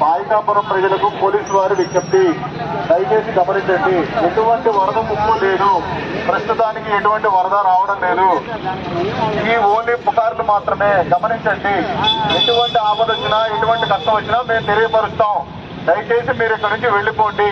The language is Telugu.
పాయికాపురం ప్రజలకు పోలీసు వారి విజ్ఞప్తి, దయచేసి గమనించండి. ఎటువంటి వరద ముప్పు లేదు, ప్రస్తుతానికి ఎటువంటి వరద రావడం లేదు. ఈ ఓన్లీ పుకార్లు మాత్రమే. గమనించండి, ఎటువంటి ఆపద వచ్చినా ఎటువంటి కష్టం వచ్చినా మేము తెలియపరుస్తాం. దయచేసి మీరు ఇక్కడి నుంచి వెళ్ళిపోండి.